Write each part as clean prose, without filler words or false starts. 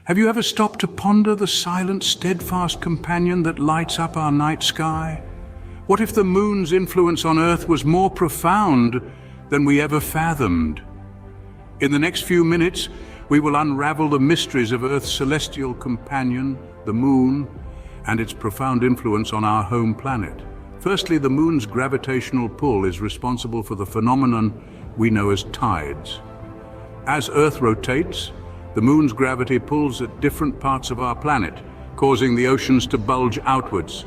Have you ever stopped to ponder the silent, steadfast companion that lights up our night sky? What if the moon's influence on Earth was more profound than we ever fathomed? In the next few minutes, we will unravel the mysteries of Earth's celestial companion, the moon, and its profound influence on our home planet. Firstly, the moon's gravitational pull is responsible for the phenomenon we know as tides. As Earth rotates, the moon's gravity pulls at different parts of our planet, causing the oceans to bulge outwards.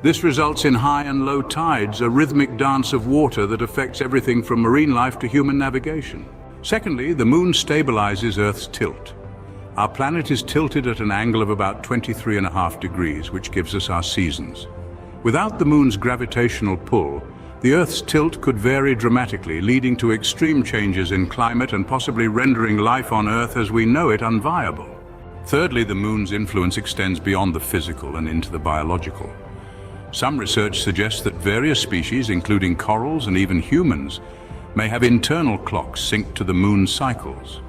This results in high and low tides, a rhythmic dance of water that affects everything from marine life to human navigation. Secondly, the moon stabilizes Earth's tilt. Our planet is tilted at an angle of about 23.5 degrees, which gives us our seasons. Without the moon's gravitational pull, the Earth's tilt could vary dramatically, leading to extreme changes in climate and possibly rendering life on Earth as we know it unviable. Thirdly, the moon's influence extends beyond the physical and into the biological. Some research suggests that various species, including corals and even humans, may have internal clocks synced to the moon's cycles.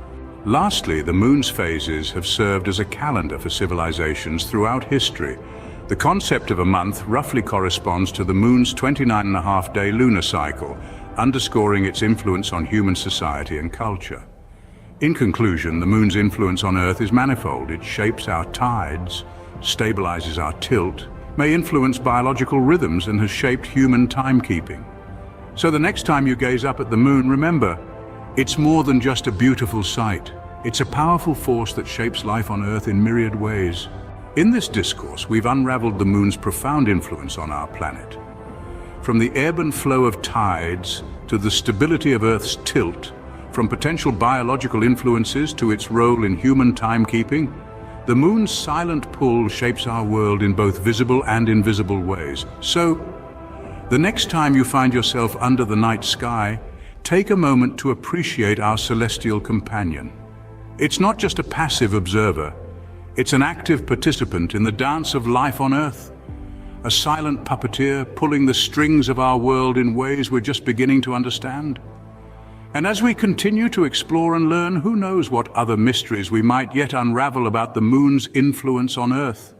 Lastly, the moon's phases have served as a calendar for civilizations throughout history. The concept of a month roughly corresponds to the moon's 29.5-day lunar cycle, underscoring its influence on human society and culture. In conclusion, the moon's influence on Earth is manifold. It shapes our tides, stabilizes our tilt, may influence biological rhythms, and has shaped human timekeeping. So the next time you gaze up at the moon, remember, it's more than just a beautiful sight. It's a powerful force that shapes life on Earth in myriad ways. In this discourse, we've unraveled the moon's profound influence on our planet. From the ebb and flow of tides to the stability of Earth's tilt, from potential biological influences to its role in human timekeeping, the moon's silent pull shapes our world in both visible and invisible ways. So, the next time you find yourself under the night sky, take a moment to appreciate our celestial companion. It's not just a passive observer. It's an active participant in the dance of life on Earth, a silent puppeteer pulling the strings of our world in ways we're just beginning to understand. And as we continue to explore and learn, who knows what other mysteries we might yet unravel about the moon's influence on Earth.